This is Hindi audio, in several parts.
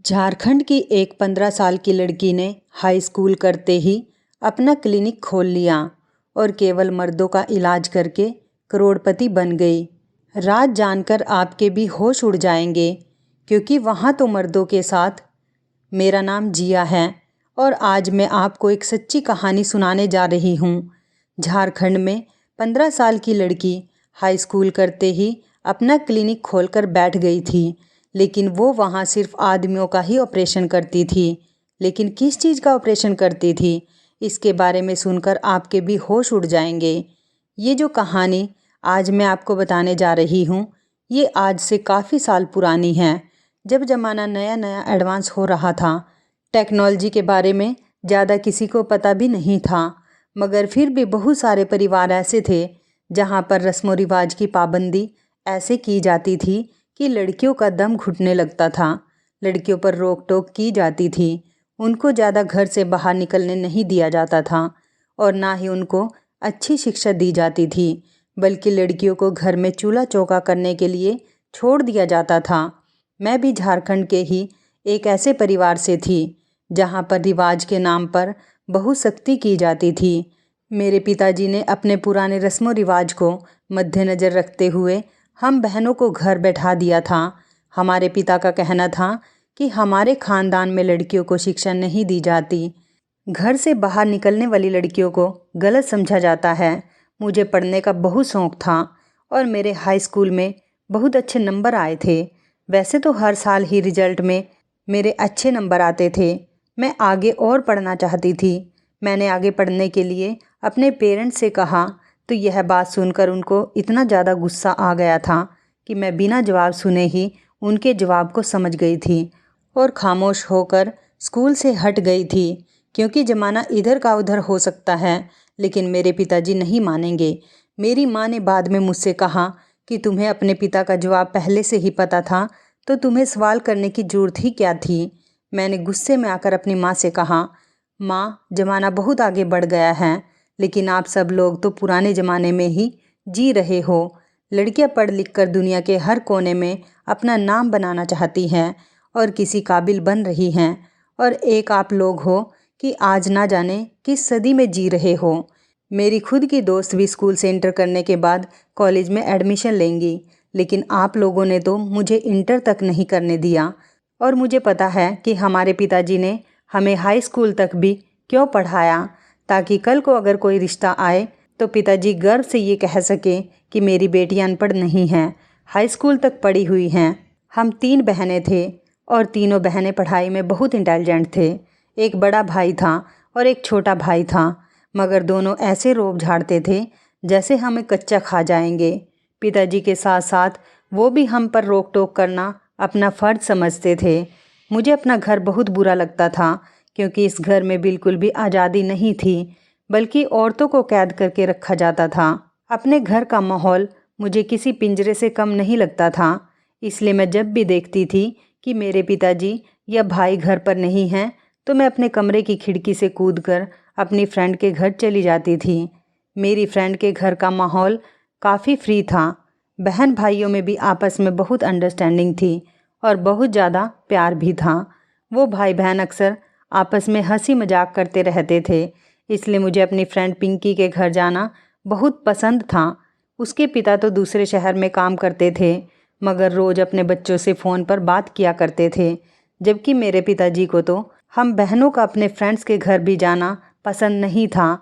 झारखंड की एक 15 साल की लड़की ने हाई स्कूल करते ही अपना क्लिनिक खोल लिया और केवल मर्दों का इलाज करके करोड़पति बन गई। राज जानकर आपके भी होश उड़ जाएंगे, क्योंकि वहाँ तो मर्दों के साथ। मेरा नाम जिया है और आज मैं आपको एक सच्ची कहानी सुनाने जा रही हूँ। झारखंड में 15 साल की लड़की हाई स्कूल करते ही अपना क्लिनिक खोलकर बैठ गई थी, लेकिन वो वहाँ सिर्फ आदमियों का ही ऑपरेशन करती थी। लेकिन किस चीज़ का ऑपरेशन करती थी, इसके बारे में सुनकर आपके भी होश उड़ जाएंगे। ये जो कहानी आज मैं आपको बताने जा रही हूँ, ये आज से काफ़ी साल पुरानी है, जब ज़माना नया नया एडवांस हो रहा था। टेक्नोलॉजी के बारे में ज़्यादा किसी को पता भी नहीं था, मगर फिर भी बहुत सारे परिवार ऐसे थे जहाँ पर रस्म रिवाज की पाबंदी ऐसे की जाती थी कि लड़कियों का दम घुटने लगता था। लड़कियों पर रोक टोक की जाती थी, उनको ज़्यादा घर से बाहर निकलने नहीं दिया जाता था और ना ही उनको अच्छी शिक्षा दी जाती थी, बल्कि लड़कियों को घर में चूल्हा चौका करने के लिए छोड़ दिया जाता था। मैं भी झारखंड के ही एक ऐसे परिवार से थी जहाँ पर रिवाज के नाम पर बहुत सख्ती की जाती थी। मेरे पिताजी ने अपने पुराने रस्मों रिवाज को मद्देनज़र रखते हुए हम बहनों को घर बैठा दिया था। हमारे पिता का कहना था कि हमारे ख़ानदान में लड़कियों को शिक्षा नहीं दी जाती, घर से बाहर निकलने वाली लड़कियों को गलत समझा जाता है। मुझे पढ़ने का बहुत शौक़ था और मेरे हाई स्कूल में बहुत अच्छे नंबर आए थे। वैसे तो हर साल ही रिजल्ट में मेरे अच्छे नंबर आते थे। मैं आगे और पढ़ना चाहती थी। मैंने आगे पढ़ने के लिए अपने पेरेंट्स से कहा, तो यह बात सुनकर उनको इतना ज़्यादा गुस्सा आ गया था कि मैं बिना जवाब सुने ही उनके जवाब को समझ गई थी और खामोश होकर स्कूल से हट गई थी, क्योंकि ज़माना इधर का उधर हो सकता है, लेकिन मेरे पिताजी नहीं मानेंगे। मेरी माँ ने बाद में मुझसे कहा कि तुम्हें अपने पिता का जवाब पहले से ही पता था, तो तुम्हें सवाल करने की ज़रूरत ही क्या थी। मैंने गुस्से में आकर अपनी माँ से कहा, माँ, ज़माना बहुत आगे बढ़ गया है, लेकिन आप सब लोग तो पुराने ज़माने में ही जी रहे हो। लड़कियां पढ़ लिख कर दुनिया के हर कोने में अपना नाम बनाना चाहती हैं और किसी काबिल बन रही हैं, और एक आप लोग हो कि आज ना जाने किस सदी में जी रहे हो। मेरी खुद की दोस्त भी स्कूल से इंटर करने के बाद कॉलेज में एडमिशन लेंगी, लेकिन आप लोगों ने तो मुझे इंटर तक नहीं करने दिया। और मुझे पता है कि हमारे पिताजी ने हमें हाई स्कूल तक भी क्यों पढ़ाया, ताकि कल को अगर कोई रिश्ता आए तो पिताजी गर्व से ये कह सके कि मेरी बेटी अनपढ़ नहीं है, हाई स्कूल तक पढ़ी हुई हैं। हम 3 बहनें थे और तीनों बहनें पढ़ाई में बहुत इंटेलिजेंट थे। एक बड़ा भाई था और एक छोटा भाई था, मगर दोनों ऐसे रोब झाड़ते थे जैसे हमें कच्चा खा जाएंगे। पिताजी के साथ साथ वो भी हम पर रोक टोक करना अपना फ़र्ज समझते थे। मुझे अपना घर बहुत बुरा लगता था, क्योंकि इस घर में बिल्कुल भी आज़ादी नहीं थी, बल्कि औरतों को कैद करके रखा जाता था। अपने घर का माहौल मुझे किसी पिंजरे से कम नहीं लगता था, इसलिए मैं जब भी देखती थी कि मेरे पिताजी या भाई घर पर नहीं हैं, तो मैं अपने कमरे की खिड़की से कूदकर अपनी फ्रेंड के घर चली जाती थी। मेरी फ्रेंड के घर का माहौल काफ़ी फ्री था। बहन भाइयों में भी आपस में बहुत अंडरस्टैंडिंग थी और बहुत ज़्यादा प्यार भी था। वो भाई बहन अक्सर आपस में हंसी मजाक करते रहते थे, इसलिए मुझे अपनी फ्रेंड पिंकी के घर जाना बहुत पसंद था। उसके पिता तो दूसरे शहर में काम करते थे, मगर रोज़ अपने बच्चों से फ़ोन पर बात किया करते थे, जबकि मेरे पिताजी को तो हम बहनों का अपने फ्रेंड्स के घर भी जाना पसंद नहीं था,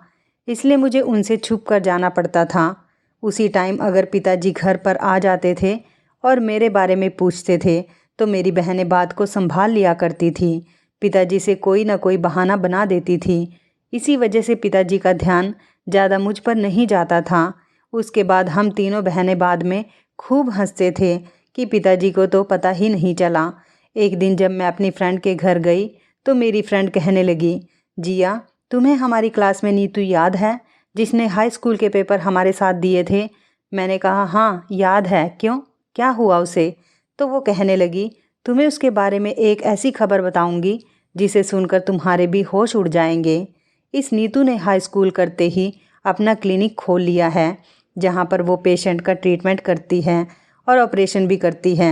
इसलिए मुझे उनसे छुप कर जाना पड़ता था। उसी टाइम अगर पिताजी घर पर आ जाते थे और मेरे बारे में पूछते थे, तो मेरी बहनें बात को संभाल लिया करती थी। पिताजी से कोई ना कोई बहाना बना देती थी। इसी वजह से पिताजी का ध्यान ज़्यादा मुझ पर नहीं जाता था। उसके बाद हम तीनों बहनें बाद में खूब हंसते थे कि पिताजी को तो पता ही नहीं चला। एक दिन जब मैं अपनी फ्रेंड के घर गई, तो मेरी फ्रेंड कहने लगी, जिया, तुम्हें हमारी क्लास में नीतू याद है, जिसने हाई स्कूल के पेपर हमारे साथ दिए थे? मैंने कहा, हाँ याद है, क्यों, क्या हुआ उसे? तो वो कहने लगी, तुम्हें उसके बारे में एक ऐसी खबर बताऊंगी जिसे सुनकर तुम्हारे भी होश उड़ जाएंगे। इस नीतू ने हाई स्कूल करते ही अपना क्लिनिक खोल लिया है, जहाँ पर वो पेशेंट का ट्रीटमेंट करती है और ऑपरेशन भी करती है।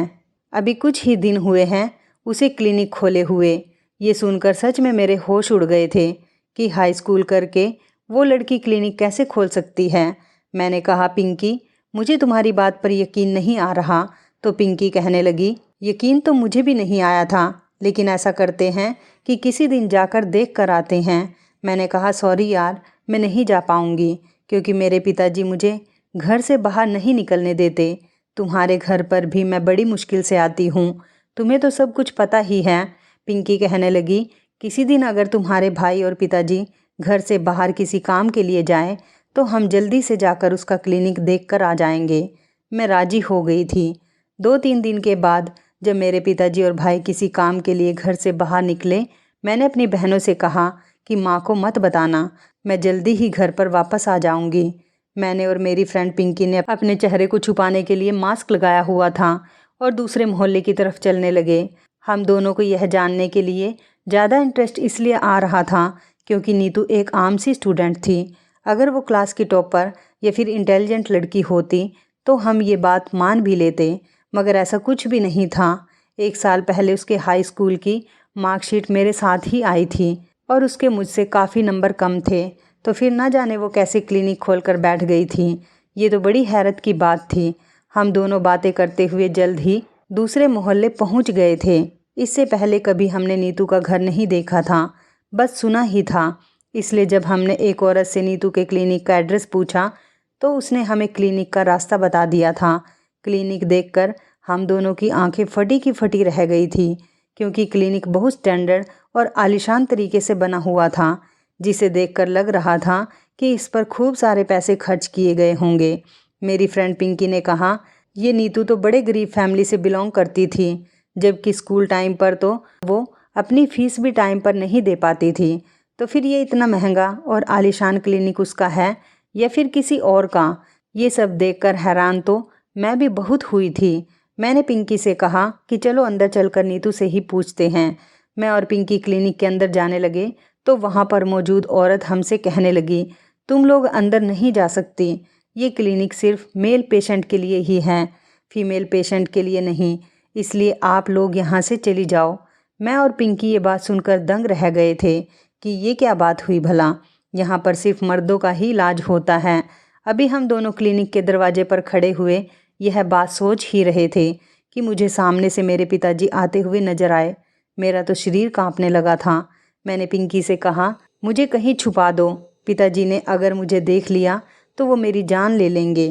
अभी कुछ ही दिन हुए हैं उसे क्लिनिक खोले हुए। ये सुनकर सच में मेरे होश उड़ गए थे कि हाई स्कूल करके वो लड़की क्लिनिक कैसे खोल सकती है। मैंने कहा, पिंकी, मुझे तुम्हारी बात पर यकीन नहीं आ रहा। तो पिंकी कहने लगी, यकीन तो मुझे भी नहीं आया था, लेकिन ऐसा करते हैं कि किसी दिन जाकर देख कर आते हैं। मैंने कहा, सॉरी यार, मैं नहीं जा पाऊंगी क्योंकि मेरे पिताजी मुझे घर से बाहर नहीं निकलने देते। तुम्हारे घर पर भी मैं बड़ी मुश्किल से आती हूँ, तुम्हें तो सब कुछ पता ही है। पिंकी कहने लगी, किसी दिन अगर तुम्हारे भाई और पिताजी घर से बाहर किसी काम के लिए जाएं तो हम जल्दी से जाकर उसका क्लिनिक देख कर आ जाएंगे। मैं राजी हो गई थी। 2-3 दिन के बाद जब मेरे पिताजी और भाई किसी काम के लिए घर से बाहर निकले, मैंने अपनी बहनों से कहा कि माँ को मत बताना, मैं जल्दी ही घर पर वापस आ जाऊंगी। मैंने और मेरी फ्रेंड पिंकी ने अपने चेहरे को छुपाने के लिए मास्क लगाया हुआ था और दूसरे मोहल्ले की तरफ चलने लगे। हम दोनों को यह जानने के लिए ज़्यादा इंटरेस्ट इसलिए आ रहा था क्योंकि नीतू एक आम सी स्टूडेंट थी। अगर वो क्लास की टॉपर या फिर इंटेलिजेंट लड़की होती तो हम ये बात मान भी लेते, मगर ऐसा कुछ भी नहीं था। 1 साल पहले उसके हाई स्कूल की मार्कशीट मेरे साथ ही आई थी और उसके मुझसे काफ़ी नंबर कम थे, तो फिर ना जाने वो कैसे क्लिनिक खोलकर बैठ गई थी। ये तो बड़ी हैरत की बात थी। हम दोनों बातें करते हुए जल्द ही दूसरे मोहल्ले पहुंच गए थे। इससे पहले कभी हमने नीतू का घर नहीं देखा था, बस सुना ही था। इसलिए जब हमने एक औरत से नीतू के क्लिनिक का एड्रेस पूछा तो उसने हमें क्लिनिक का रास्ता बता दिया था। क्लिनिक देखकर हम दोनों की आंखें फटी की फटी रह गई थी क्योंकि क्लिनिक बहुत स्टैंडर्ड और आलीशान तरीके से बना हुआ था, जिसे देखकर लग रहा था कि इस पर खूब सारे पैसे खर्च किए गए होंगे। मेरी फ्रेंड पिंकी ने कहा, ये नीतू तो बड़े गरीब फैमिली से बिलोंग करती थी, जबकि स्कूल टाइम पर तो वो अपनी फीस भी टाइम पर नहीं दे पाती थी, तो फिर ये इतना महंगा और आलीशान क्लिनिक उसका है या फिर किसी और का। ये सब देखकर हैरान तो मैं भी बहुत हुई थी। मैंने पिंकी से कहा कि चलो अंदर चलकर नीतू से ही पूछते हैं। मैं और पिंकी क्लिनिक के अंदर जाने लगे तो वहाँ पर मौजूद औरत हमसे कहने लगी, तुम लोग अंदर नहीं जा सकती, ये क्लिनिक सिर्फ मेल पेशेंट के लिए ही है, फीमेल पेशेंट के लिए नहीं, इसलिए आप लोग यहाँ से चली जाओ। मैं और पिंकी ये बात सुनकर दंग रह गए थे कि ये क्या बात हुई भला, यहाँ पर सिर्फ मर्दों का ही इलाज होता है। अभी हम दोनों क्लिनिक के दरवाजे पर खड़े हुए यह बात सोच ही रहे थे कि मुझे सामने से मेरे पिताजी आते हुए नजर आए। मेरा तो शरीर कांपने लगा था। मैंने पिंकी से कहा, मुझे कहीं छुपा दो, पिताजी ने अगर मुझे देख लिया तो वो मेरी जान ले लेंगे।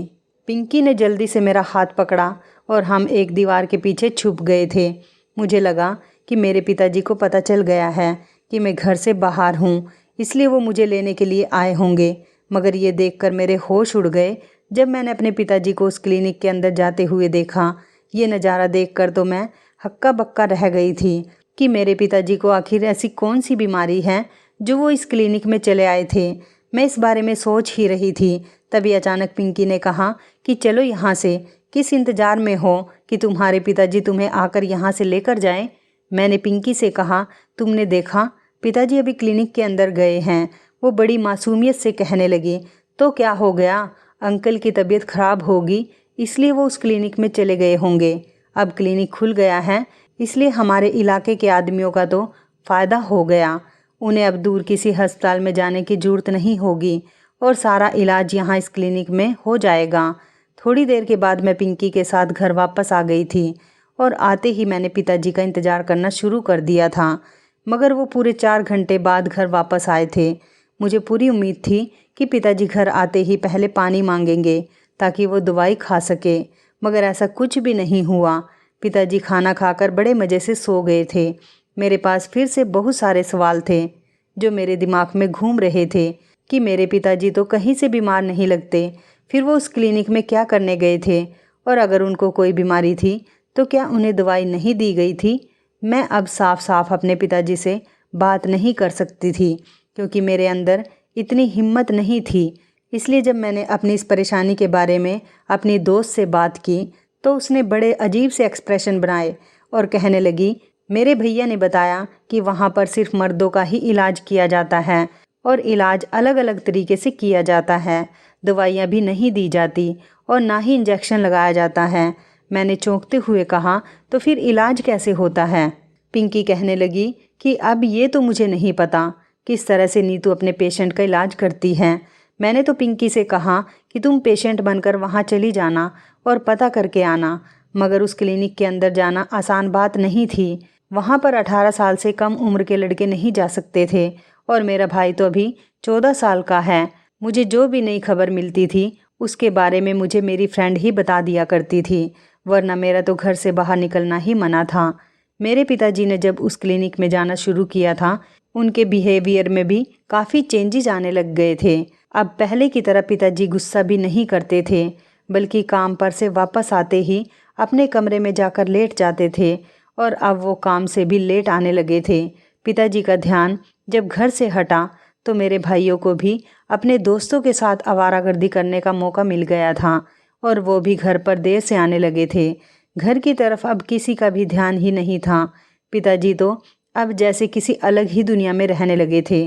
पिंकी ने जल्दी से मेरा हाथ पकड़ा और हम एक दीवार के पीछे छुप गए थे। मुझे लगा कि मेरे पिताजी को पता चल गया है कि मैं घर से बाहर हूँ, इसलिए वो मुझे लेने के लिए आए होंगे। मगर ये देखकर मेरे होश उड़ गए जब मैंने अपने पिताजी को उस क्लिनिक के अंदर जाते हुए देखा। ये नज़ारा देखकर तो मैं हक्का बक्का रह गई थी कि मेरे पिताजी को आखिर ऐसी कौन सी बीमारी है जो वो इस क्लिनिक में चले आए थे। मैं इस बारे में सोच ही रही थी, तभी अचानक पिंकी ने कहा कि चलो यहाँ से, किस इंतज़ार में हो कि तुम्हारे पिताजी तुम्हें आकर यहाँ से लेकर जाएं। मैंने पिंकी से कहा, तुमने देखा, पिताजी अभी क्लिनिक के अंदर गए हैं। वो बड़ी मासूमियत से कहने लगी, तो क्या हो गया, अंकल की तबीयत खराब होगी इसलिए वो उस क्लिनिक में चले गए होंगे। अब क्लिनिक खुल गया है इसलिए हमारे इलाके के आदमियों का तो फ़ायदा हो गया। उन्हें अब दूर किसी अस्पताल में जाने की ज़रूरत नहीं होगी और सारा इलाज यहाँ इस क्लिनिक में हो जाएगा। थोड़ी देर के बाद मैं पिंकी के साथ घर वापस आ गई थी और आते ही मैंने पिताजी का इंतज़ार करना शुरू कर दिया था, मगर वो पूरे 4 घंटे बाद घर वापस आए थे। मुझे पूरी उम्मीद थी कि पिताजी घर आते ही पहले पानी मांगेंगे ताकि वो दवाई खा सके, मगर ऐसा कुछ भी नहीं हुआ। पिताजी खाना खाकर बड़े मज़े से सो गए थे। मेरे पास फिर से बहुत सारे सवाल थे जो मेरे दिमाग में घूम रहे थे कि मेरे पिताजी तो कहीं से बीमार नहीं लगते, फिर वो उस क्लिनिक में क्या करने गए थे, और अगर उनको कोई बीमारी थी तो क्या उन्हें दवाई नहीं दी गई थी। मैं अब साफ साफ अपने पिताजी से बात नहीं कर सकती थी क्योंकि मेरे अंदर इतनी हिम्मत नहीं थी। इसलिए जब मैंने अपनी इस परेशानी के बारे में अपनी दोस्त से बात की तो उसने बड़े अजीब से एक्सप्रेशन बनाए और कहने लगी, मेरे भैया ने बताया कि वहाँ पर सिर्फ मर्दों का ही इलाज किया जाता है और इलाज अलग अलग तरीके से किया जाता है, दवाइयाँ भी नहीं दी जाती और ना ही इंजेक्शन लगाया जाता है। मैंने चौंकते हुए कहा, तो फिर इलाज कैसे होता है। पिंकी कहने लगी कि अब ये तो मुझे नहीं पता किस तरह से नीतू अपने पेशेंट का इलाज करती है। मैंने तो पिंकी से कहा कि तुम पेशेंट बनकर वहाँ चली जाना और पता करके आना, मगर उस क्लिनिक के अंदर जाना आसान बात नहीं थी। वहाँ पर 18 साल से कम उम्र के लड़के नहीं जा सकते थे और मेरा भाई तो अभी 14 साल का है। मुझे जो भी नई खबर मिलती थी उसके बारे में मुझे मेरी फ्रेंड ही बता दिया करती थी, वरना मेरा तो घर से बाहर निकलना ही मना था। मेरे पिताजी ने जब उस क्लिनिक में जाना शुरू किया था, उनके बिहेवियर में भी काफ़ी चेंजेस आने लग गए थे। अब पहले की तरह पिताजी गुस्सा भी नहीं करते थे, बल्कि काम पर से वापस आते ही अपने कमरे में जाकर लेट जाते थे और अब वो काम से भी लेट आने लगे थे। पिताजी का ध्यान जब घर से हटा तो मेरे भाइयों को भी अपने दोस्तों के साथ आवारागर्दी करने का मौका मिल गया था और वो भी घर पर देर से आने लगे थे। घर की तरफ अब किसी का भी ध्यान ही नहीं था। पिताजी तो अब जैसे किसी अलग ही दुनिया में रहने लगे थे।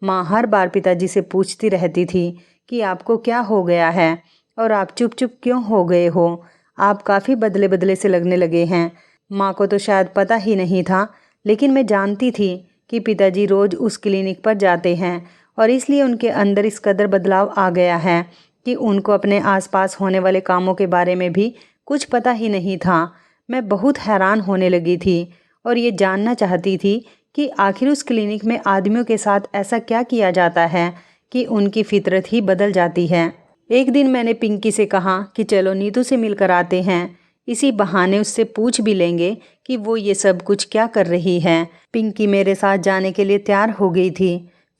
माँ हर बार पिताजी से पूछती रहती थी कि आपको क्या हो गया है और आप चुप चुप क्यों हो गए हो, आप काफ़ी बदले बदले से लगने लगे हैं। माँ को तो शायद पता ही नहीं था, लेकिन मैं जानती थी कि पिताजी रोज़ उस क्लिनिक पर जाते हैं और इसलिए उनके अंदर इस कदर बदलाव आ गया है कि उनको अपने आसपास होने वाले कामों के बारे में भी कुछ पता ही नहीं था। मैं बहुत हैरान होने लगी थी और ये जानना चाहती थी कि आखिर उस क्लिनिक में आदमियों के साथ ऐसा क्या किया जाता है कि उनकी फितरत ही बदल जाती है। एक दिन मैंने पिंकी से कहा कि चलो नीतू से मिलकर आते हैं, इसी बहाने उससे पूछ भी लेंगे कि वो ये सब कुछ क्या कर रही है। पिंकी मेरे साथ जाने के लिए तैयार हो गई थी।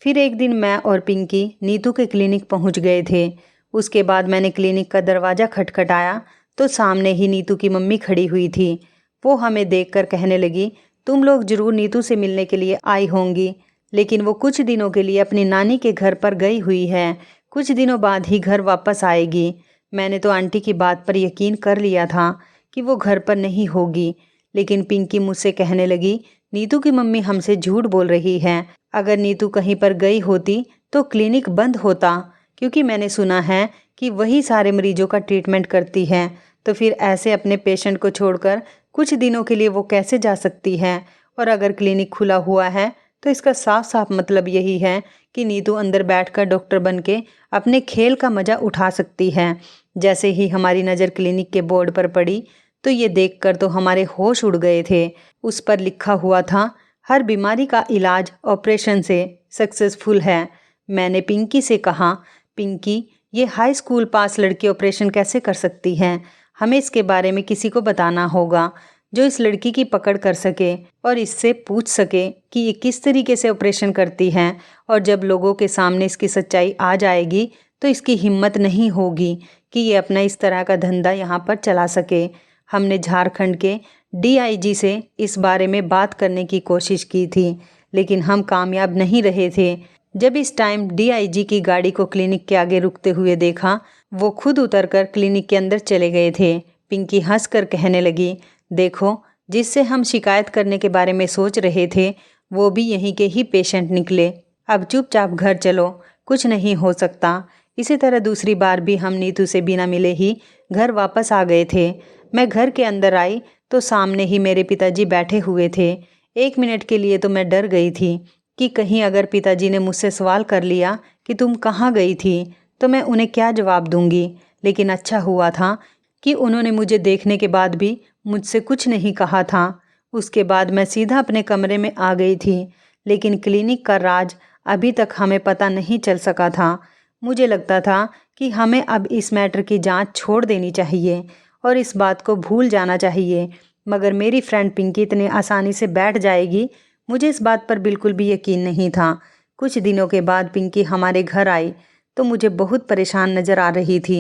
फिर एक दिन मैं और पिंकी नीतू के क्लिनिक पहुंच गए थे। उसके बाद मैंने क्लिनिक का दरवाज़ा खटखटाया तो सामने ही नीतू की मम्मी खड़ी हुई थी। वो हमें देखकर कहने लगी, तुम लोग जरूर नीतू से मिलने के लिए आई होंगी, लेकिन वो कुछ दिनों के लिए अपनी नानी के घर पर गई हुई है, कुछ दिनों बाद ही घर वापस आएगी। मैंने तो आंटी की बात पर यकीन कर लिया था कि वो घर पर नहीं होगी, लेकिन पिंकी मुझसे कहने लगी, नीतू की मम्मी हमसे झूठ बोल रही है। अगर नीतू कहीं पर गई होती तो क्लिनिक बंद होता, क्योंकि मैंने सुना है कि वही सारे मरीजों का ट्रीटमेंट करती है। तो फिर ऐसे अपने पेशेंट को छोड़कर कुछ दिनों के लिए वो कैसे जा सकती है? और अगर क्लिनिक खुला हुआ है तो इसका साफ साफ मतलब यही है कि नीतू अंदर बैठकर डॉक्टर बन के अपने खेल का मज़ा उठा सकती है। जैसे ही हमारी नज़र क्लिनिक के बोर्ड पर पड़ी तो ये देखकर तो हमारे होश उड़ गए थे। उस पर लिखा हुआ था, हर बीमारी का इलाज ऑपरेशन से सक्सेसफुल है। मैंने पिंकी से कहा, पिंकी ये हाई स्कूल पास लड़की ऑपरेशन कैसे कर सकती है? हमें इसके बारे में किसी को बताना होगा जो इस लड़की की पकड़ कर सके और इससे पूछ सके कि ये किस तरीके से ऑपरेशन करती है। और जब लोगों के सामने इसकी सच्चाई आ जाएगी तो इसकी हिम्मत नहीं होगी कि ये अपना इस तरह का धंधा यहाँ पर चला सके। हमने झारखंड के DIG से इस बारे में बात करने की कोशिश की थी, लेकिन हम कामयाब नहीं रहे थे। जब इस टाइम DIG की गाड़ी को क्लिनिक के आगे रुकते हुए देखा, वो खुद उतरकर क्लिनिक के अंदर चले गए थे। पिंकी हंसकर कहने लगी, देखो जिससे हम शिकायत करने के बारे में सोच रहे थे वो भी यहीं के ही पेशेंट निकले। अब चुपचाप घर चलो, कुछ नहीं हो सकता। इसी तरह दूसरी बार भी हम नीतू से बिना मिले ही घर वापस आ गए थे। मैं घर के अंदर आई तो सामने ही मेरे पिताजी बैठे हुए थे। 1 मिनट के लिए तो मैं डर गई थी कि कहीं अगर पिताजी ने मुझसे सवाल कर लिया कि तुम कहाँ गई थी तो मैं उन्हें क्या जवाब दूंगी। लेकिन अच्छा हुआ था कि उन्होंने मुझे देखने के बाद भी मुझसे कुछ नहीं कहा था। उसके बाद मैं सीधा अपने कमरे में आ गई थी, लेकिन क्लिनिक का राज अभी तक हमें पता नहीं चल सका था। मुझे लगता था कि हमें अब इस मैटर की जांच छोड़ देनी चाहिए और इस बात को भूल जाना चाहिए, मगर मेरी फ्रेंड पिंकी इतनी आसानी से बैठ जाएगी, मुझे इस बात पर बिल्कुल भी यकीन नहीं था। कुछ दिनों के बाद पिंकी हमारे घर आई तो मुझे बहुत परेशान नज़र आ रही थी।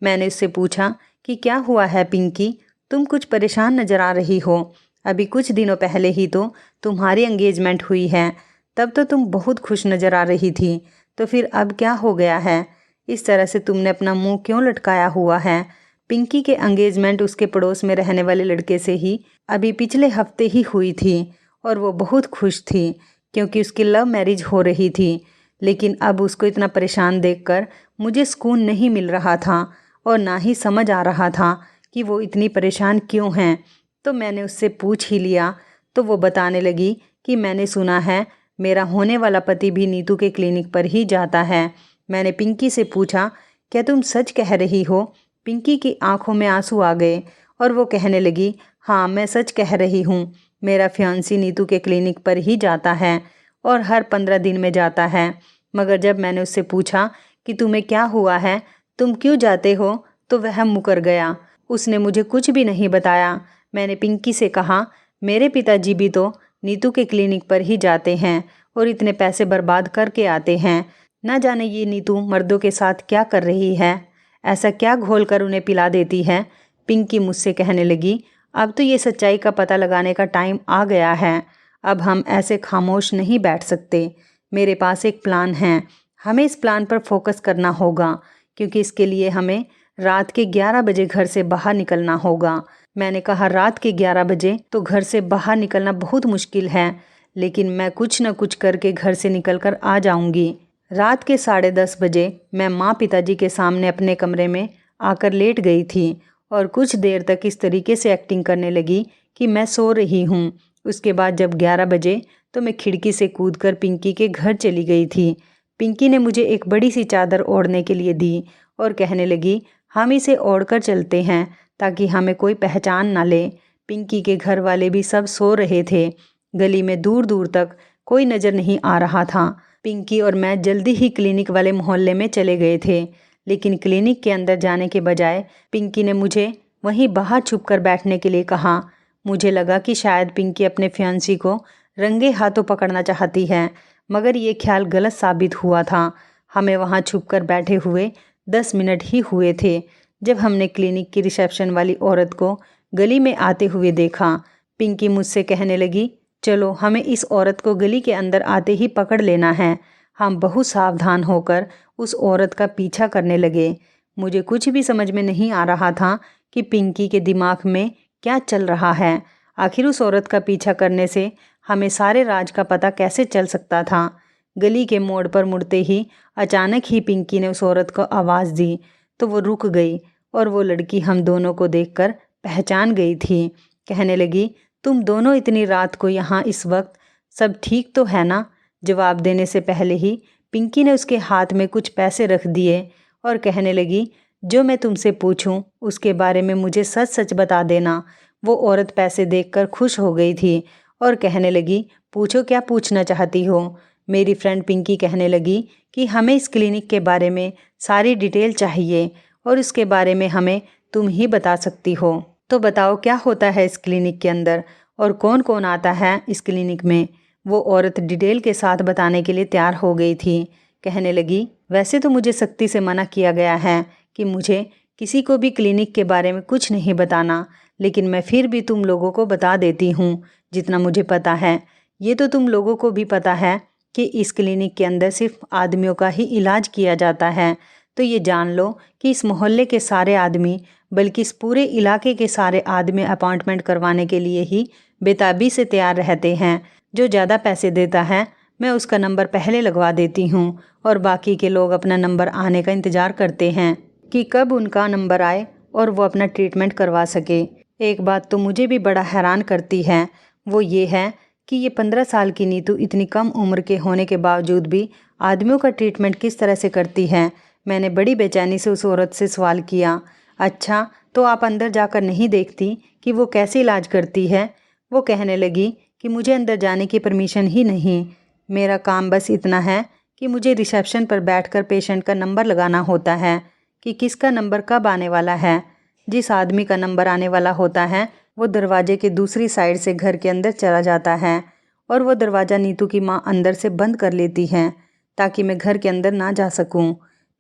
मैंने उससे पूछा कि क्या हुआ है पिंकी, तुम कुछ परेशान नज़र आ रही हो। अभी कुछ दिनों पहले ही तो तुम्हारी एंगेजमेंट हुई है, तब तो तुम बहुत खुश नज़र आ रही थी, तो फिर अब क्या हो गया है? इस तरह से तुमने अपना मुंह क्यों लटकाया हुआ है? पिंकी के एंगेजमेंट उसके पड़ोस में रहने वाले लड़के से ही अभी पिछले हफ्ते ही हुई थी और वो बहुत खुश थी क्योंकि उसकी लव मैरिज हो रही थी। लेकिन अब उसको इतना परेशान देखकर मुझे सुकून नहीं मिल रहा था और ना ही समझ आ रहा था कि वो इतनी परेशान क्यों हैं। तो मैंने उससे पूछ ही लिया, तो वो बताने लगी कि मैंने सुना है मेरा होने वाला पति भी नीतू के क्लिनिक पर ही जाता है। मैंने पिंकी से पूछा, क्या तुम सच कह रही हो? पिंकी की आंखों में आंसू आ गए और वो कहने लगी, हाँ मैं सच कह रही हूँ। मेरा फियांसी नीतू के क्लिनिक पर ही जाता है और हर 15 दिन में जाता है। मगर जब मैंने उससे पूछा कि तुम्हें क्या हुआ है, तुम क्यों जाते हो, तो वह मुकर गया। उसने मुझे कुछ भी नहीं बताया। मैंने पिंकी से कहा, मेरे पिताजी भी तो नीतू के क्लिनिक पर ही जाते हैं और इतने पैसे बर्बाद करके आते हैं। ना जाने ये नीतू मर्दों के साथ क्या कर रही है, ऐसा क्या घोल कर उन्हें पिला देती है। पिंकी मुझसे कहने लगी, अब तो ये सच्चाई का पता लगाने का टाइम आ गया है। अब हम ऐसे खामोश नहीं बैठ सकते। मेरे पास एक प्लान है। हमें इस प्लान पर फोकस करना होगा क्योंकि इसके लिए हमें रात के 11 बजे घर से बाहर निकलना होगा। मैंने कहा, रात के 11 बजे तो घर से बाहर निकलना बहुत मुश्किल है, लेकिन मैं कुछ न कुछ करके घर से निकल कर आ जाऊंगी। रात के 10:30 बजे मैं माँ पिताजी के सामने अपने कमरे में आकर लेट गई थी और कुछ देर तक इस तरीके से एक्टिंग करने लगी कि मैं सो रही हूँ। उसके बाद जब 11 बजे तो मैं खिड़की से कूदकर पिंकी के घर चली गई थी। पिंकी ने मुझे एक बड़ी सी चादर ओढ़ने के लिए दी और कहने लगी, हम इसे ओढ़कर चलते हैं ताकि हमें कोई पहचान ना ले। पिंकी के घर वाले भी सब सो रहे थे। गली में दूर दूर तक कोई नज़र नहीं आ रहा था। पिंकी और मैं जल्दी ही क्लिनिक वाले मोहल्ले में चले गए थे, लेकिन क्लिनिक के अंदर जाने के बजाय पिंकी ने मुझे वहीं बाहर छुप कर बैठने के लिए कहा। मुझे लगा कि शायद पिंकी अपने फियांसी को रंगे हाथों पकड़ना चाहती है, मगर ये ख्याल गलत साबित हुआ था। हमें वहाँ छुप कर बैठे हुए 10 मिनट ही हुए थे जब हमने क्लिनिक की रिसेप्शन वाली औरत को गली में आते हुए देखा। पिंकी मुझसे कहने लगी, चलो हमें इस औरत को गली के अंदर आते ही पकड़ लेना है। हम बहुत सावधान होकर उस औरत का पीछा करने लगे। मुझे कुछ भी समझ में नहीं आ रहा था कि पिंकी के दिमाग में क्या चल रहा है। आखिर उस औरत का पीछा करने से हमें सारे राज का पता कैसे चल सकता था। गली के मोड़ पर मुड़ते ही अचानक ही पिंकी ने उस औरत को आवाज़ दी तो वो रुक गई और वो लड़की हम दोनों को देखकर पहचान गई थी। कहने लगी, तुम दोनों इतनी रात को यहाँ इस वक्त, सब ठीक तो है ना? जवाब देने से पहले ही पिंकी ने उसके हाथ में कुछ पैसे रख दिए और कहने लगी, जो मैं तुमसे पूछूं उसके बारे में मुझे सच सच बता देना। वो औरत पैसे देखकर खुश हो गई थी और कहने लगी, पूछो क्या पूछना चाहती हो? मेरी फ्रेंड पिंकी कहने लगी कि हमें इस क्लिनिक के बारे में सारी डिटेल चाहिए और इसके बारे में हमें तुम ही बता सकती हो। तो बताओ क्या होता है इस क्लिनिक के अंदर और कौन कौन आता है इस क्लिनिक में? वो औरत डिटेल के साथ बताने के लिए तैयार हो गई थी। कहने लगी, वैसे तो मुझे सख्ती से मना किया गया है कि मुझे किसी को भी क्लिनिक के बारे में कुछ नहीं बताना, लेकिन मैं फिर भी तुम लोगों को बता देती हूँ जितना मुझे पता है। ये तो तुम लोगों को भी पता है कि इस क्लिनिक के अंदर सिर्फ आदमियों का ही इलाज किया जाता है, तो ये जान लो कि इस मोहल्ले के सारे आदमी, बल्कि इस पूरे इलाके के सारे आदमी अपॉइंटमेंट करवाने के लिए ही बेताबी से तैयार रहते हैं। जो ज़्यादा पैसे देता है मैं उसका नंबर पहले लगवा देती हूँ और बाकी के लोग अपना नंबर आने का इंतज़ार करते हैं कि कब उनका नंबर आए और वो अपना ट्रीटमेंट करवा सके। एक बात तो मुझे भी बड़ा हैरान करती है, वो ये है कि ये 15 साल की नीतू इतनी कम उम्र के होने के बावजूद भी आदमियों का ट्रीटमेंट किस तरह से करती है। मैंने बड़ी बेचैनी से उस औरत से सवाल किया, अच्छा तो आप अंदर जाकर नहीं देखती कि वो कैसे इलाज करती है? वो कहने लगी कि मुझे अंदर जाने की परमिशन ही नहीं। मेरा काम बस इतना है कि मुझे रिसेप्शन पर बैठकर पेशेंट का नंबर लगाना होता है कि किसका नंबर कब आने वाला है। जिस आदमी का नंबर आने वाला होता है वो दरवाजे के दूसरी साइड से घर के अंदर चला जाता है और वो दरवाज़ा नीतू की माँ अंदर से बंद कर लेती है ताकि मैं घर के अंदर ना जा सकूं।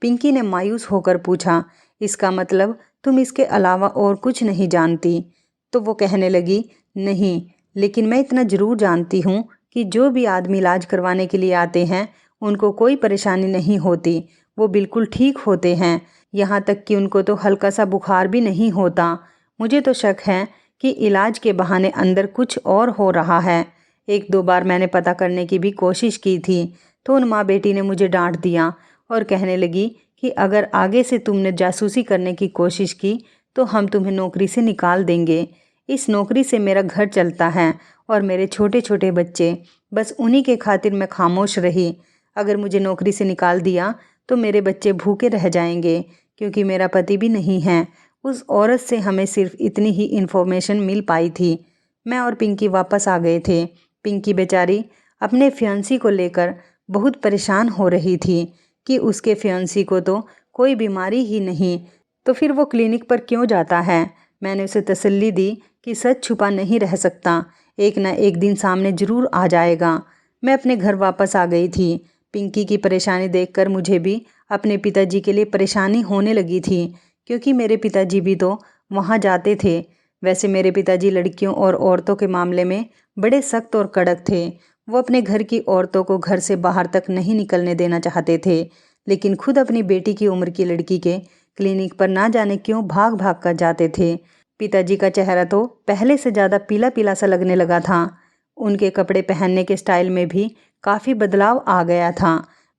पिंकी ने मायूस होकर पूछा, इसका मतलब तुम इसके अलावा और कुछ नहीं जानती? तो वो कहने लगी, नहीं, लेकिन मैं इतना ज़रूर जानती हूँ कि जो भी आदमी इलाज करवाने के लिए आते हैं उनको कोई परेशानी नहीं होती, वो बिल्कुल ठीक होते हैं। यहाँ तक कि उनको तो हल्का सा बुखार भी नहीं होता। मुझे तो शक है कि इलाज के बहाने अंदर कुछ और हो रहा है। 1-2 बार मैंने पता करने की भी कोशिश की थी तो उन माँ बेटी ने मुझे डांट दिया और कहने लगी कि अगर आगे से तुमने जासूसी करने की कोशिश की तो हम तुम्हें नौकरी से निकाल देंगे। इस नौकरी से मेरा घर चलता है और मेरे छोटे छोटे बच्चे, बस उन्हीं के खातिर मैं खामोश रही। अगर मुझे नौकरी से निकाल दिया तो मेरे बच्चे भूखे रह जाएंगे, क्योंकि मेरा पति भी नहीं है। उस औरत से हमें सिर्फ इतनी ही इन्फॉर्मेशन मिल पाई थी। मैं और पिंकी वापस आ गए थे। पिंकी बेचारी अपने फियांसी को लेकर बहुत परेशान हो रही थी कि उसके फियांसी को तो कोई बीमारी ही नहीं, तो फिर वो क्लिनिक पर क्यों जाता है। मैंने उसे तसल्ली दी कि सच छुपा नहीं रह सकता, एक न एक दिन सामने ज़रूर आ जाएगा। मैं अपने घर वापस आ गई थी। पिंकी की परेशानी देखकर मुझे भी अपने पिताजी के लिए परेशानी होने लगी थी, क्योंकि मेरे पिताजी भी तो वहाँ जाते थे। वैसे मेरे पिताजी लड़कियों और औरतों के मामले में बड़े सख्त और कड़क थे। वो अपने घर की औरतों को घर से बाहर तक नहीं निकलने देना चाहते थे, लेकिन खुद अपनी बेटी की उम्र की लड़की के क्लिनिक पर ना जाने क्यों भाग भाग कर जाते थे। पिताजी का चेहरा तो पहले से ज़्यादा पीला पीला सा लगने लगा था। उनके कपड़े पहनने के स्टाइल में भी काफ़ी बदलाव आ गया था।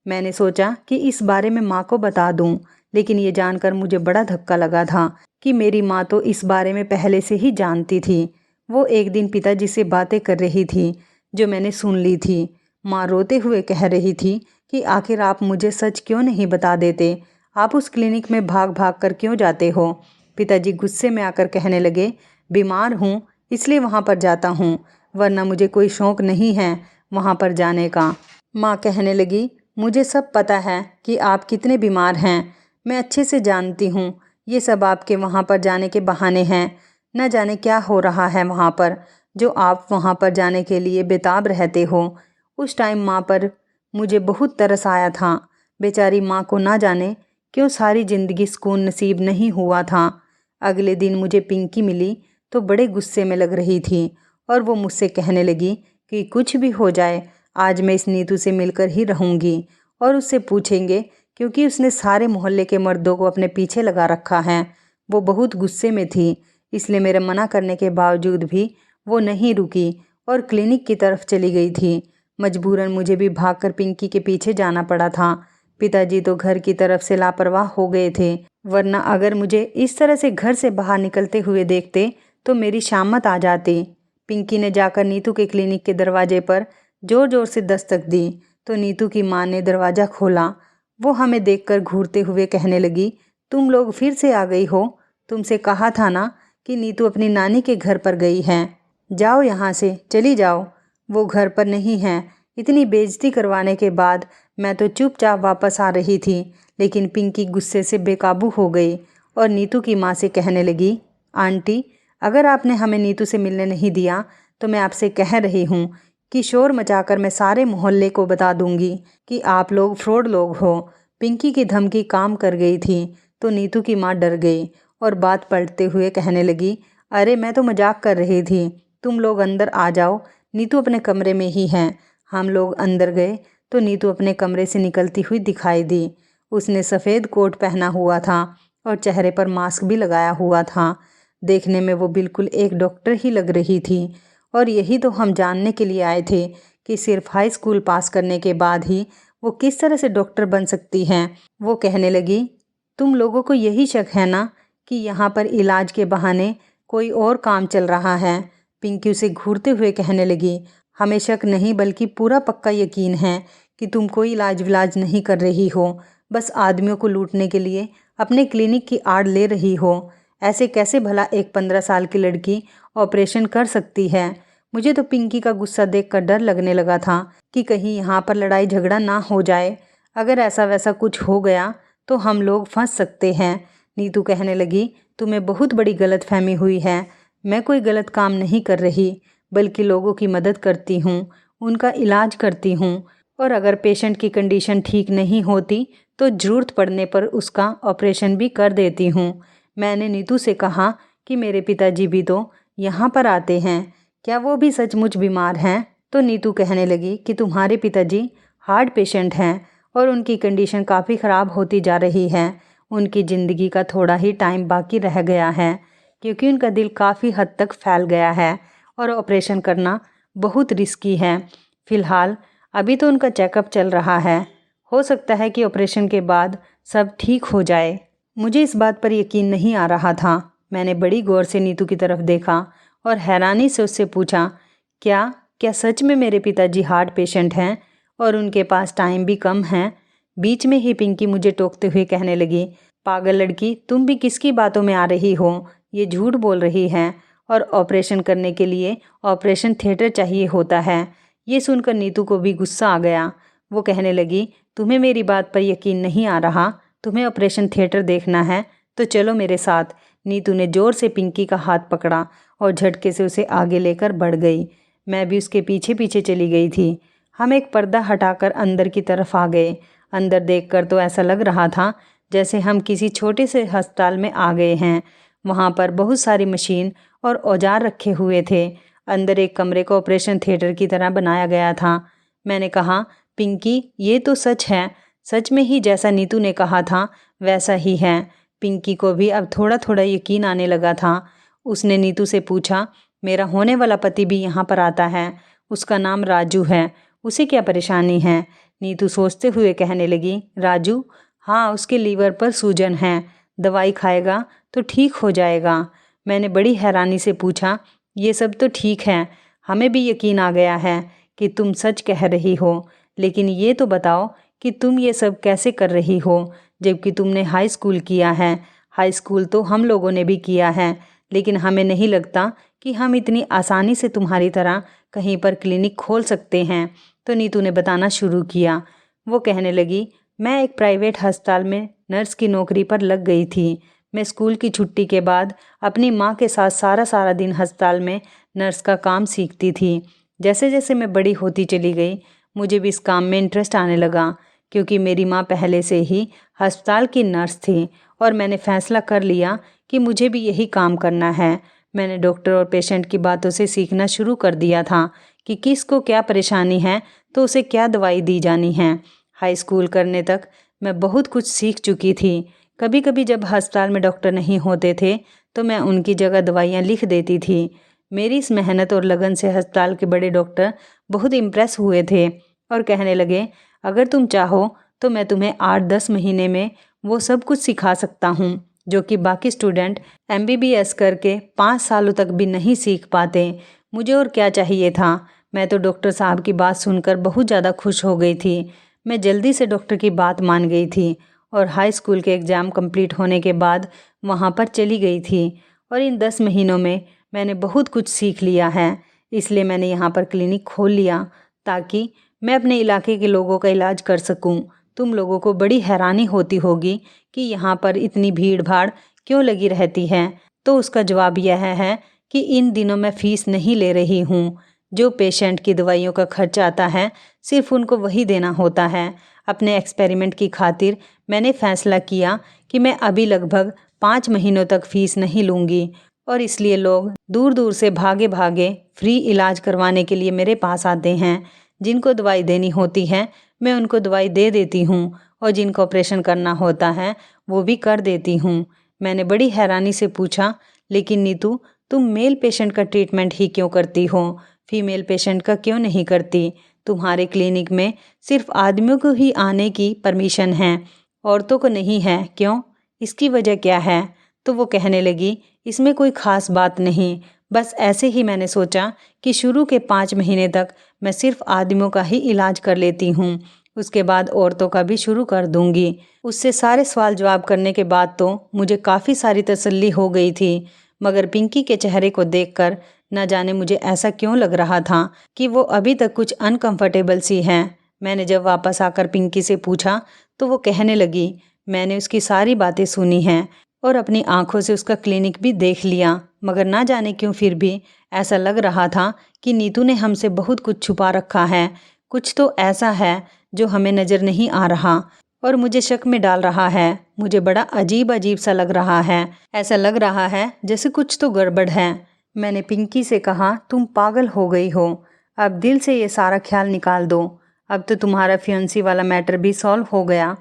मैंने सोचा कि इस बारे में माँ को बता दूँ, लेकिन ये जानकर मुझे बड़ा धक्का लगा था कि मेरी माँ तो इस बारे में पहले से ही जानती थी। वो एक दिन पिताजी से बातें कर रही थी जो मैंने सुन ली थी। माँ रोते हुए कह रही थी कि आखिर आप मुझे सच क्यों नहीं बता देते, आप उस क्लिनिक में भाग भाग कर क्यों जाते हो। पिताजी गुस्से में आकर कहने लगे, बीमार हूँ इसलिए वहाँ पर जाता हूँ, वरना मुझे कोई शौक़ नहीं है वहाँ पर जाने का। माँ कहने लगी, मुझे सब पता है कि आप कितने बीमार हैं, मैं अच्छे से जानती हूँ। ये सब आपके वहाँ पर जाने के बहाने हैं। न जाने क्या हो रहा है वहाँ पर, जो आप वहाँ पर जाने के लिए बेताब रहते हो। उस टाइम माँ पर मुझे बहुत तरस आया था। बेचारी माँ को ना जाने क्यों सारी ज़िंदगी सुकून नसीब नहीं हुआ था। अगले दिन मुझे पिंकी मिली तो बड़े गुस्से में लग रही थी और वो मुझसे कहने लगी कि कुछ भी हो जाए आज मैं इस नीतू से मिलकर ही रहूँगी और उससे पूछेंगे, क्योंकि उसने सारे मोहल्ले के मर्दों को अपने पीछे लगा रखा है। वो बहुत गुस्से में थी, इसलिए मेरे मना करने के बावजूद भी वो नहीं रुकी और क्लिनिक की तरफ चली गई थी। मजबूरन मुझे भी भागकर पिंकी के पीछे जाना पड़ा था। पिताजी तो घर की तरफ से लापरवाह हो गए थे, वरना अगर मुझे इस तरह से घर से बाहर निकलते हुए देखते तो मेरी शामत आ जाती। पिंकी ने जाकर नीतू के क्लिनिक के दरवाजे पर ज़ोर ज़ोर से दस्तक दी तो नीतू की माँ ने दरवाज़ा खोला। वो हमें देखकर घूरते हुए कहने लगी, तुम लोग फिर से आ गई हो, तुमसे कहा था ना कि नीतू अपनी नानी के घर पर गई है, जाओ यहाँ से चली जाओ। वो घर पर नहीं है। इतनी बेइज्जती करवाने के बाद मैं तो चुपचाप वापस आ रही थी, लेकिन पिंकी गुस्से से बेकाबू हो गई और नीतू की माँ से कहने लगी, आंटी अगर आपने हमें नीतू से मिलने नहीं दिया तो मैं आपसे कह रही हूँ कि शोर मचाकर मैं सारे मोहल्ले को बता दूंगी कि आप लोग फ्रॉड लोग हो। पिंकी की धमकी काम कर गई थी तो नीतू की माँ डर गई और बात पलटते हुए कहने लगी, अरे मैं तो मजाक कर रही थी, तुम लोग अंदर आ जाओ, नीतू अपने कमरे में ही है। हम लोग अंदर गए तो नीतू अपने कमरे से निकलती हुई दिखाई दी। उसने सफ़ेद कोट पहना हुआ था और चेहरे पर मास्क भी लगाया हुआ था। देखने में वो बिल्कुल एक डॉक्टर ही लग रही थी और यही तो हम जानने के लिए आए थे कि सिर्फ हाई स्कूल पास करने के बाद ही वो किस तरह से डॉक्टर बन सकती हैं। वो कहने लगी, तुम लोगों को यही शक है ना कि यहाँ पर इलाज के बहाने कोई और काम चल रहा है। पिंकी उसे घूरते हुए कहने लगी, हमें शक नहीं बल्कि पूरा पक्का यकीन है कि तुम कोई इलाज विलाज नहीं कर रही हो, बस आदमियों को लूटने के लिए अपने क्लिनिक की आड़ ले रही हो। ऐसे कैसे भला एक 15 साल की लड़की ऑपरेशन कर सकती है। मुझे तो पिंकी का गुस्सा देखकर डर लगने लगा था कि कहीं यहाँ पर लड़ाई झगड़ा ना हो जाए। अगर ऐसा वैसा कुछ हो गया तो हम लोग फंस सकते हैं। नीतू कहने लगी, तुम्हें बहुत बड़ी गलतफहमी हुई है। मैं कोई गलत काम नहीं कर रही, बल्कि लोगों की मदद करती हूँ, उनका इलाज करती हूँ और अगर पेशेंट की कंडीशन ठीक नहीं होती तो ज़रूरत पड़ने पर उसका ऑपरेशन भी कर देती हूँ। मैंने नीतू से कहा कि मेरे पिताजी भी तो यहाँ पर आते हैं, क्या वो भी सचमुच बीमार हैं? तो नीतू कहने लगी कि तुम्हारे पिताजी हार्ट पेशेंट हैं और उनकी कंडीशन काफ़ी ख़राब होती जा रही है। उनकी ज़िंदगी का थोड़ा ही टाइम बाकी रह गया है, क्योंकि उनका दिल काफ़ी हद तक फैल गया है और ऑपरेशन करना बहुत रिस्की है। फ़िलहाल अभी तो उनका चेकअप चल रहा है, हो सकता है कि ऑपरेशन के बाद सब ठीक हो जाए। मुझे इस बात पर यकीन नहीं आ रहा था। मैंने बड़ी गौर से नीतू की तरफ देखा और हैरानी से उससे पूछा, क्या क्या सच में मेरे पिताजी हार्ट पेशेंट हैं और उनके पास टाइम भी कम है? बीच में ही पिंकी मुझे टोकते हुए कहने लगी, पागल लड़की, तुम भी किसकी बातों में आ रही हो? ये झूठ बोल रही हैं और ऑपरेशन करने के लिए ऑपरेशन थिएटर चाहिए होता है। ये सुनकर नीतू को भी गुस्सा आ गया। वो कहने लगी, तुम्हें मेरी बात पर यकीन नहीं आ रहा? तुम्हें ऑपरेशन थिएटर देखना है तो चलो मेरे साथ। नीतू ने जोर से पिंकी का हाथ पकड़ा और झटके से उसे आगे लेकर बढ़ गई। मैं भी उसके पीछे पीछे चली गई थी। हम एक पर्दा हटाकर अंदर की तरफ आ गए। अंदर देखकर तो ऐसा लग रहा था जैसे हम किसी छोटे से अस्पताल में आ गए हैं। वहाँ पर बहुत सारी मशीन और औजार रखे हुए थे। अंदर एक कमरे को ऑपरेशन थिएटर की तरह बनाया गया था। मैंने कहा, पिंकी, ये तो सच है। सच में ही जैसा नीतू ने कहा था वैसा ही है। पिंकी को भी अब थोड़ा थोड़ा यकीन आने लगा था। उसने नीतू से पूछा, मेरा होने वाला पति भी यहाँ पर आता है। उसका नाम राजू है। उसे क्या परेशानी है? नीतू सोचते हुए कहने लगी, राजू? हाँ, उसके लीवर पर सूजन है। दवाई खाएगा तो ठीक हो जाएगा। मैंने बड़ी हैरानी से पूछा, ये सब तो ठीक है, हमें भी यकीन आ गया है कि तुम सच कह रही हो, लेकिन ये तो बताओ कि तुम ये सब कैसे कर रही हो जबकि तुमने हाई स्कूल किया है। हाई स्कूल तो हम लोगों ने भी किया है, लेकिन हमें नहीं लगता कि हम इतनी आसानी से तुम्हारी तरह कहीं पर क्लिनिक खोल सकते हैं। तो नीतू ने बताना शुरू किया। वो कहने लगी, मैं एक प्राइवेट अस्पताल में नर्स की नौकरी पर लग गई थी। मैं स्कूल की छुट्टी के बाद अपनी माँ के साथ सारा दिन अस्पताल में नर्स का काम सीखती थी। जैसे जैसे मैं बड़ी होती चली गई, मुझे भी इस काम में इंटरेस्ट आने लगा, क्योंकि मेरी माँ पहले से ही अस्पताल की नर्स थी और मैंने फैसला कर लिया कि मुझे भी यही काम करना है। मैंने डॉक्टर और पेशेंट की बातों से सीखना शुरू कर दिया था कि किसको क्या परेशानी है तो उसे क्या दवाई दी जानी है। हाई स्कूल करने तक मैं बहुत कुछ सीख चुकी थी। कभी कभी जब अस्पताल में डॉक्टर नहीं होते थे तो मैं उनकी जगह दवाइयाँ लिख देती थी। मेरी इस मेहनत और लगन से अस्पताल के बड़े डॉक्टर बहुत इम्प्रेस हुए थे और कहने लगे, अगर तुम चाहो तो मैं तुम्हें 8-10 महीने में वो सब कुछ सिखा सकता हूँ जो कि बाकी स्टूडेंट MBBS करके 5 सालों तक भी नहीं सीख पाते। मुझे और क्या चाहिए था? मैं तो डॉक्टर साहब की बात सुनकर बहुत ज़्यादा खुश हो गई थी। मैं जल्दी से डॉक्टर की बात मान गई थी और हाई स्कूल के एग्ज़ाम कंप्लीट होने के बाद वहाँ पर चली गई थी और इन 10 महीनों में मैंने बहुत कुछ सीख लिया है। इसलिए मैंने यहाँ पर क्लिनिक खोल लिया ताकि मैं अपने इलाके के लोगों का इलाज कर सकूं। तुम लोगों को बड़ी हैरानी होती होगी कि यहाँ पर इतनी भीड़ भाड़ क्यों लगी रहती है, तो उसका जवाब यह है कि इन दिनों मैं फ़ीस नहीं ले रही हूँ। जो पेशेंट की दवाइयों का खर्च आता है सिर्फ उनको वही देना होता है। अपने एक्सपेरिमेंट की खातिर मैंने फैसला किया कि मैं अभी लगभग 5 महीनों तक फ़ीस नहीं लूँगी और इसलिए लोग दूर दूर से भागे भागे फ्री इलाज करवाने के लिए मेरे पास आते हैं। जिनको दवाई देनी होती है मैं उनको दवाई दे देती हूँ और जिनको ऑपरेशन करना होता है वो भी कर देती हूँ। मैंने बड़ी हैरानी से पूछा, लेकिन नीतू, तुम मेल पेशेंट का ट्रीटमेंट ही क्यों करती हो, फीमेल पेशेंट का क्यों नहीं करती? तुम्हारे क्लिनिक में सिर्फ आदमियों को ही आने की परमिशन है, औरतों को नहीं है, क्यों? इसकी वजह क्या है? तो वो कहने लगी, इसमें कोई ख़ास बात नहीं, बस ऐसे ही मैंने सोचा कि शुरू के 5 महीने तक मैं सिर्फ आदमियों का ही इलाज कर लेती हूँ, उसके बाद औरतों का भी शुरू कर दूँगी। उससे सारे सवाल जवाब करने के बाद तो मुझे काफ़ी सारी तसल्ली हो गई थी, मगर पिंकी के चेहरे को देखकर न जाने मुझे ऐसा क्यों लग रहा था कि वो अभी तक कुछ अनकंफर्टेबल सी है। मैंने जब वापस आकर पिंकी से पूछा तो वो कहने लगी, मैंने उसकी सारी बातें सुनी हैं और अपनी आंखों से उसका क्लिनिक भी देख लिया, मगर ना जाने क्यों फिर भी ऐसा लग रहा था कि नीतू ने हमसे बहुत कुछ छुपा रखा है। कुछ तो ऐसा है जो हमें नज़र नहीं आ रहा और मुझे शक में डाल रहा है। मुझे बड़ा अजीब अजीब सा लग रहा है। ऐसा लग रहा है जैसे कुछ तो गड़बड़ है। मैंने पिंकी से कहा, तुम पागल हो गई हो, अब दिल से ये सारा ख्याल निकाल दो। अब तो तुम्हारा फियांसी वाला मैटर भी सॉल्व हो गया।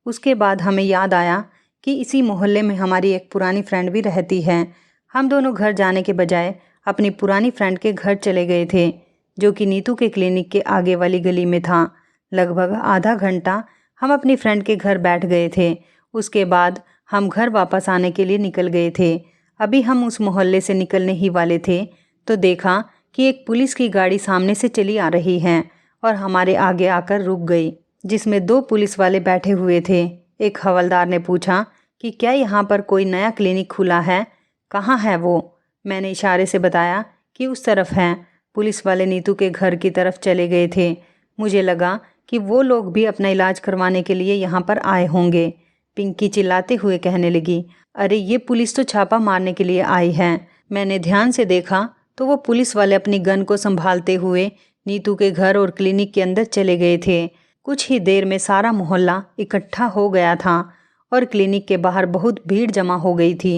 उसके बाद हमें याद आया कि इसी मोहल्ले में हमारी एक पुरानी फ्रेंड भी रहती है। हम दोनों घर जाने के बजाय अपनी पुरानी फ्रेंड के घर चले गए थे, जो कि नीतू के क्लिनिक के आगे वाली गली में था। लगभग आधा घंटा हम अपनी फ्रेंड के घर बैठ गए थे। उसके बाद हम घर वापस आने के लिए निकल गए थे। अभी हम उस मोहल्ले से निकलने ही वाले थे, तो देखा कि एक पुलिस की गाड़ी सामने से चली आ रही है और हमारे आगे आकर रुक गई, जिसमें 2 पुलिस वाले बैठे हुए थे। एक हवलदार ने पूछा कि क्या यहाँ पर कोई नया क्लिनिक खुला है? कहाँ है वो? मैंने इशारे से बताया कि उस तरफ है। पुलिस वाले नीतू के घर की तरफ चले गए थे। मुझे लगा कि वो लोग भी अपना इलाज करवाने के लिए यहाँ पर आए होंगे। पिंकी चिल्लाते हुए कहने लगी, अरे ये पुलिस तो छापा मारने के लिए आई है। मैंने ध्यान से देखा तो वो पुलिस वाले अपनी गन को संभालते हुए नीतू के घर और क्लिनिक के अंदर चले गए थे। कुछ ही देर में सारा मोहल्ला इकट्ठा हो गया था और क्लिनिक के बाहर बहुत भीड़ जमा हो गई थी।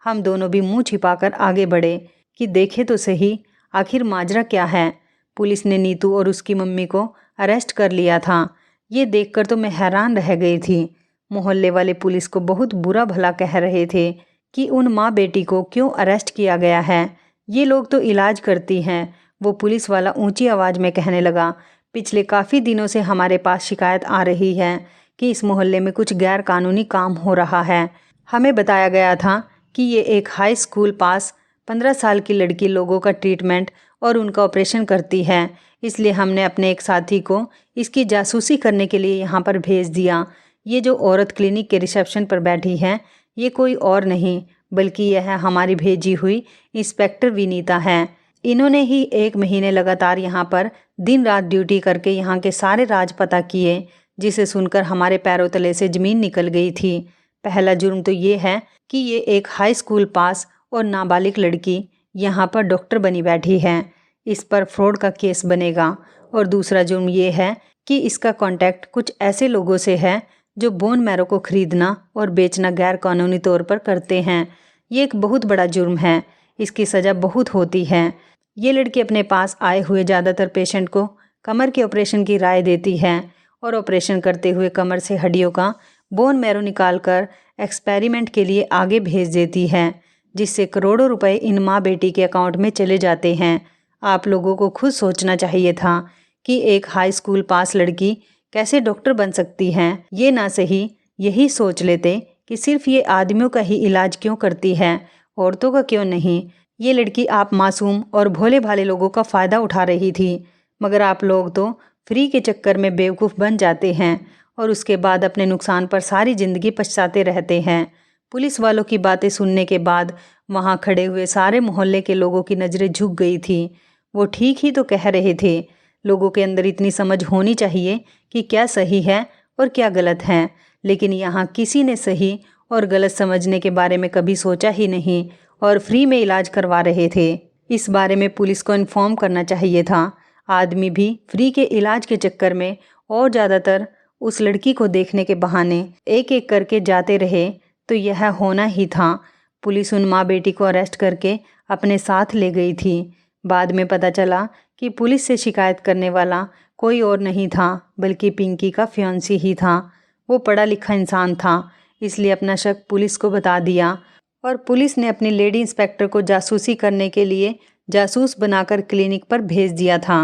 हम दोनों भी मुंह छिपाकर आगे बढ़े कि देखे तो सही आखिर माजरा क्या है। पुलिस ने नीतू और उसकी मम्मी को अरेस्ट कर लिया था। ये देखकर तो मैं हैरान रह गई थी। मोहल्ले वाले पुलिस को बहुत बुरा भला कह रहे थे कि उन माँ बेटी को क्यों अरेस्ट किया गया है, ये लोग तो इलाज करती हैं। वो पुलिस वाला ऊंची आवाज़ में कहने लगा, पिछले काफ़ी दिनों से हमारे पास शिकायत आ रही है कि इस मोहल्ले में कुछ गैर कानूनी काम हो रहा है। हमें बताया गया था कि ये एक हाई स्कूल पास 15 साल की लड़की लोगों का ट्रीटमेंट और उनका ऑपरेशन करती है, इसलिए हमने अपने एक साथी को इसकी जासूसी करने के लिए यहाँ पर भेज दिया। ये जो औरत क्लिनिक के रिसेप्शन पर बैठी है, ये कोई और नहीं बल्कि यह हमारी भेजी हुई इंस्पेक्टर विनीता है। इन्होंने ही 1 महीने लगातार यहाँ पर दिन रात ड्यूटी करके यहाँ के सारे राज पता किए, जिसे सुनकर हमारे पैरों तले से ज़मीन निकल गई थी। पहला जुर्म तो ये है कि ये एक हाई स्कूल पास और नाबालिग लड़की यहाँ पर डॉक्टर बनी बैठी है, इस पर फ्रॉड का केस बनेगा। और दूसरा जुर्म ये है कि इसका कॉन्टैक्ट कुछ ऐसे लोगों से है जो बोन मैरो को खरीदना और बेचना गैर कानूनी तौर पर करते हैं। ये एक बहुत बड़ा जुर्म है, इसकी सज़ा बहुत होती है। ये लड़की अपने पास आए हुए ज़्यादातर पेशेंट को कमर के ऑपरेशन की राय देती है और ऑपरेशन करते हुए कमर से हड्डियों का बोन मैरो निकालकर एक्सपेरिमेंट के लिए आगे भेज देती है, जिससे करोड़ों रुपए इन माँ बेटी के अकाउंट में चले जाते हैं। आप लोगों को खुद सोचना चाहिए था कि एक हाई स्कूल पास लड़की कैसे डॉक्टर बन सकती हैं। ये ना सही यही सोच लेते कि सिर्फ ये आदमियों का ही इलाज क्यों करती है, औरतों का क्यों नहीं। ये लड़की आप मासूम और भोले भाले लोगों का फ़ायदा उठा रही थी, मगर आप लोग तो फ्री के चक्कर में बेवकूफ़ बन जाते हैं और उसके बाद अपने नुकसान पर सारी ज़िंदगी पछताते रहते हैं। पुलिस वालों की बातें सुनने के बाद वहाँ खड़े हुए सारे मोहल्ले के लोगों की नज़रें झुक गई थी। वो ठीक ही तो कह रहे थे। लोगों के अंदर इतनी समझ होनी चाहिए कि क्या सही है और क्या गलत है, लेकिन यहाँ किसी ने सही और गलत समझने के बारे में कभी सोचा ही नहीं और फ्री में इलाज करवा रहे थे। इस बारे में पुलिस को इन्फॉर्म करना चाहिए था। आदमी भी फ्री के इलाज के चक्कर में और ज़्यादातर उस लड़की को देखने के बहाने एक एक करके जाते रहे, तो यह होना ही था। पुलिस उन माँ बेटी को अरेस्ट करके अपने साथ ले गई थी। बाद में पता चला कि पुलिस से शिकायत करने वाला कोई और नहीं था बल्कि पिंकी का फियांसी ही था। वो पढ़ा लिखा इंसान था, इसलिए अपना शक पुलिस को बता दिया और पुलिस ने अपनी लेडी इंस्पेक्टर को जासूसी करने के लिए जासूस बनाकर क्लिनिक पर भेज दिया था।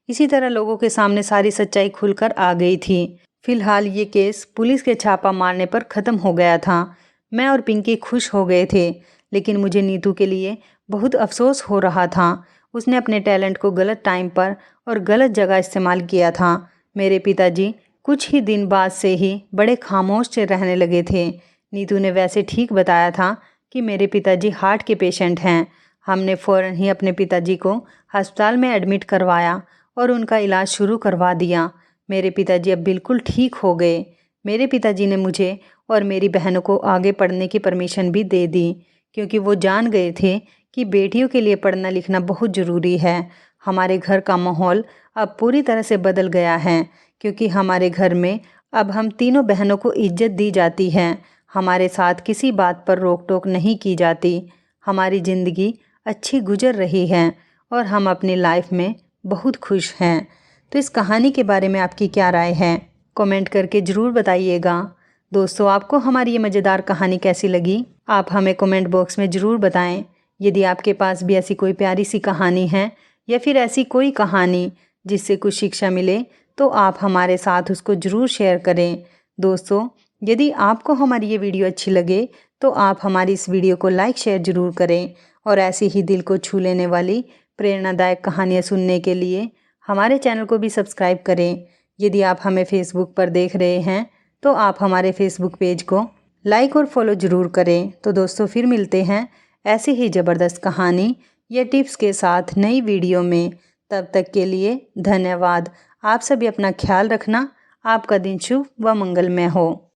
इसी तरह लोगों के सामने सारी सच्चाई खुलकर आ गई थी। फिलहाल ये केस पुलिस के छापा मारने पर ख़त्म हो गया था। मैं और पिंकी खुश हो गए थे, लेकिन मुझे नीतू के लिए बहुत अफसोस हो रहा था। उसने अपने टैलेंट को गलत टाइम पर और गलत जगह इस्तेमाल किया था। मेरे पिताजी कुछ ही दिन बाद से ही बड़े खामोश से रहने लगे थे। नीतू ने वैसे ठीक बताया था कि मेरे पिताजी हार्ट के पेशेंट हैं। हमने फ़ौरन ही अपने पिताजी को अस्पताल में एडमिट करवाया और उनका इलाज शुरू करवा दिया। मेरे पिताजी अब बिल्कुल ठीक हो गए। मेरे पिताजी ने मुझे और मेरी बहनों को आगे पढ़ने की परमिशन भी दे दी, क्योंकि वो जान गए थे कि बेटियों के लिए पढ़ना लिखना बहुत ज़रूरी है। हमारे घर का माहौल अब पूरी तरह से बदल गया है, क्योंकि हमारे घर में अब हम तीनों बहनों को इज्जत दी जाती है। हमारे साथ किसी बात पर रोक टोक नहीं की जाती। हमारी ज़िंदगी अच्छी गुजर रही है और हम अपनी लाइफ में बहुत खुश हैं। तो इस कहानी के बारे में आपकी क्या राय है, कमेंट करके ज़रूर बताइएगा। दोस्तों, आपको हमारी ये मज़ेदार कहानी कैसी लगी, आप हमें कमेंट बॉक्स में ज़रूर बताएं। यदि आपके पास भी ऐसी कोई प्यारी सी कहानी है या फिर ऐसी कोई कहानी जिससे कुछ शिक्षा मिले, तो आप हमारे साथ उसको ज़रूर शेयर करें। दोस्तों, यदि आपको हमारी ये वीडियो अच्छी लगे तो आप हमारी इस वीडियो को लाइक शेयर ज़रूर करें और ऐसी ही दिल को छू लेने वाली प्रेरणादायक कहानियाँ सुनने के लिए हमारे चैनल को भी सब्सक्राइब करें। यदि आप हमें फेसबुक पर देख रहे हैं तो आप हमारे फेसबुक पेज को लाइक और फॉलो ज़रूर करें। तो दोस्तों फिर मिलते हैं ऐसी ही ज़बरदस्त कहानी या टिप्स के साथ नई वीडियो में। तब तक के लिए धन्यवाद। आप सभी अपना ख्याल रखना। आपका दिन शुभ व मंगलमय हो।